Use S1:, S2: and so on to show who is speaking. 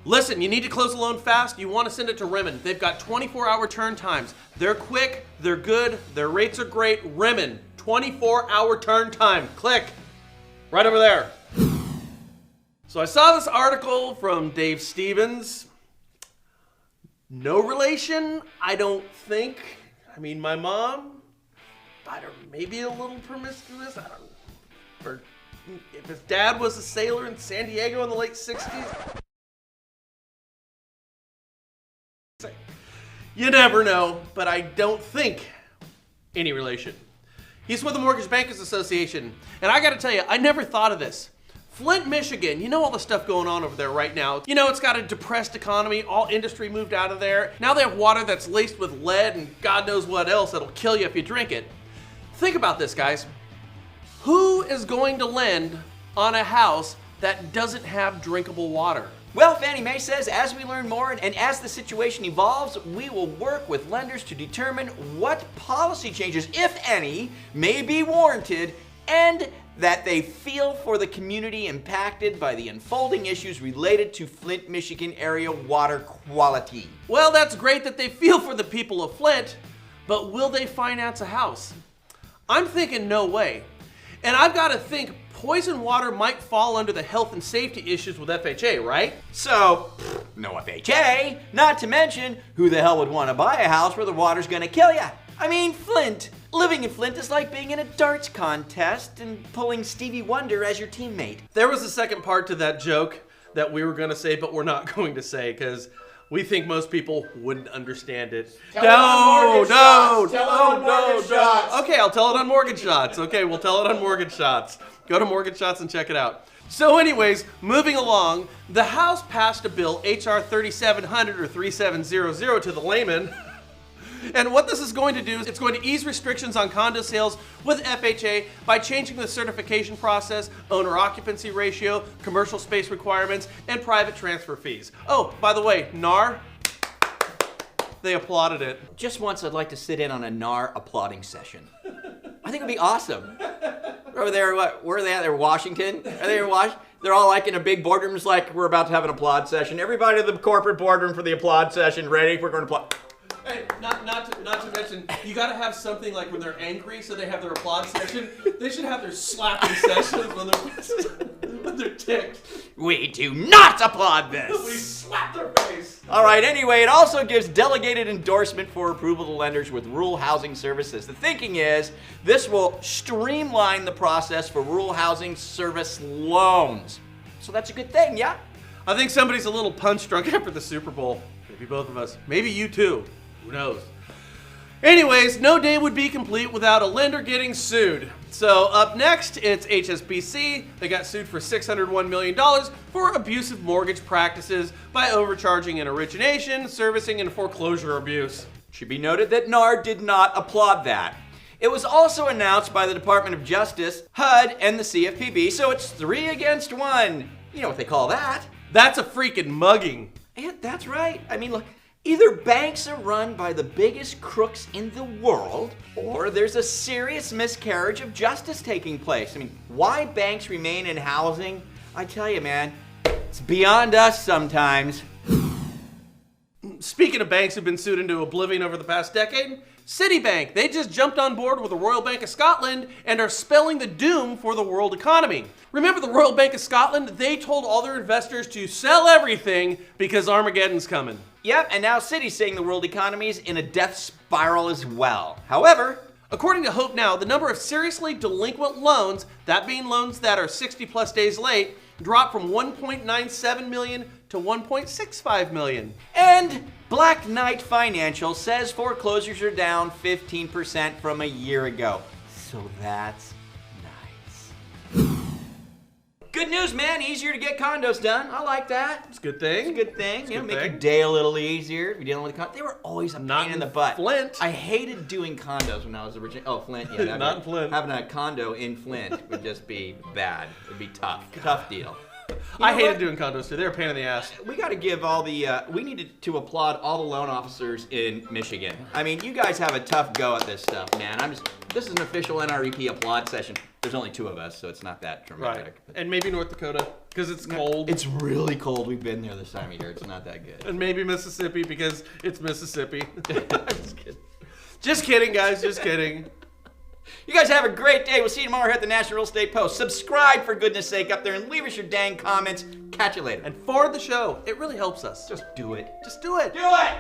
S1: Listen, you need to close the loan fast. You want to send it to Rimmon. They've got 24-hour turn times. They're quick, they're good, their rates are great. Rimmon, 24-hour turn time. Click. Right over there. So I saw this article from Dave Stevens. No relation, I don't think. I mean, my mom, maybe a little promiscuous. I don't know. Or if his dad was a sailor in San Diego in the late 60s. You never know, but I don't think any relation. He's with the Mortgage Bankers Association. And I gotta tell you, I never thought of this. Flint, Michigan, you know all the stuff going on over there right now. You know, it's got a depressed economy, all industry moved out of there. Now they have water that's laced with lead and God knows what else that'll kill you if you drink it. Think about this, guys. Who is going to lend on a house that doesn't have drinkable water?
S2: Well, Fannie Mae says as we learn more and as the situation evolves, we will work with lenders to determine what policy changes, if any, may be warranted and that they feel for the community impacted by the unfolding issues related to Flint, Michigan area water quality.
S1: Well, that's great that they feel for the people of Flint, but will they finance a house? I'm thinking no way. And I've got to think poison water might fall under the health and safety issues with FHA, right?
S2: So, no FHA, not to mention, who the hell would want to buy a house where the water's gonna kill ya? I mean, Flint. Living in Flint is like being in a darts contest and pulling Stevie Wonder as your teammate.
S1: There was a second part to that joke that we were gonna say, but we're not going to say because we think most people wouldn't understand it.
S3: Tell it on Mortgage Shots.
S1: Okay, I'll tell it on Mortgage Shots. Okay, we'll tell it on Mortgage Shots. Go to Mortgage Shots and check it out. So anyways, moving along, the House passed a bill, HR 3700 or 3700 to the layman. And what this is going to do is it's going to ease restrictions on condo sales with FHA by changing the certification process, owner occupancy ratio, commercial space requirements, and private transfer fees. Oh, by the way, NAR, they applauded it.
S2: Just once I'd like to sit in on a NAR applauding session. I think it'd be awesome. Over there, where are they at? They're Washington? Are they in Washington? They're all like in a big boardroom, just like we're about to have an applaud session. Everybody in the corporate boardroom for the applaud session, ready? We're going to applaud.
S1: Hey, not to mention, you gotta have something like when they're angry, so they have their applaud session. They should have their slapping sessions when they're ticked.
S2: We do not applaud
S1: We
S2: this.
S1: slap their face.
S2: All right, anyway, it also gives delegated endorsement for approval to lenders with rural housing services. The thinking is this will streamline the process for rural housing service loans. So that's a good thing, yeah?
S1: I think somebody's a little punch drunk after the Super Bowl. Maybe both of us. Maybe you too. Who knows? Anyways, no day would be complete without a lender getting sued. So up next, it's HSBC. They got sued for $601 million for abusive mortgage practices by overcharging in origination, servicing, and foreclosure abuse.
S2: Should be noted that NAR did not applaud that. It was also announced by the Department of Justice, HUD, and the CFPB, so it's 3 against 1. You know what they call that?
S1: That's a freaking mugging.
S2: Yeah, that's right. I mean, look, either banks are run by the biggest crooks in the world, or there's a serious miscarriage of justice taking place. I mean, why banks remain in housing? I tell you, man, it's beyond us sometimes.
S1: Speaking of banks who've been sued into oblivion over the past decade, Citibank, they just jumped on board with the Royal Bank of Scotland and are spelling the doom for the world economy. Remember the Royal Bank of Scotland? They told all their investors to sell everything because Armageddon's coming.
S2: Yep, and now Citi's saying the world economy is in a death spiral as well. However,
S1: according to Hope Now, the number of seriously delinquent loans, that being loans that are 60 plus days late, dropped from 1.97 million to 1.65 million.
S2: and Black Knight Financial says foreclosures are down 15% from a year ago. So that's nice. Good news, man. Easier to get condos done. I like that.
S1: It's a good thing.
S2: It's a good thing. You know,
S1: good
S2: make your
S1: thing.
S2: day a little easier if you're dealing with condos. They were always a
S1: Not
S2: pain in
S1: in
S2: the butt.
S1: Flint.
S2: I hated doing condos when I was originally. Oh, Flint. Yeah,
S1: Not in Flint.
S2: Having a condo in Flint would just be bad. It'd be tough. Tough deal. You
S1: I
S2: know
S1: hated
S2: what?
S1: doing condos too. They're a pain in the ass.
S2: We got to give all the, we needed to applaud all the loan officers in Michigan. I mean, you guys have a tough go at this stuff, man. This is an official NREP applaud session. There's only 2 of us, so it's not that dramatic.
S1: Right. And maybe North Dakota, because it's cold.
S2: It's really cold. We've been there this time of year. It's not that good.
S1: And maybe Mississippi, because it's Mississippi.
S2: Just kidding.
S1: Just kidding, guys. Just kidding.
S2: You guys have a great day. We'll see you tomorrow here at the National Real Estate Post. Subscribe, for goodness sake, up there, and leave us your dang comments. Catch you later.
S1: And forward the show. It really helps us.
S2: Just do it.
S1: Just do it.
S2: Do it!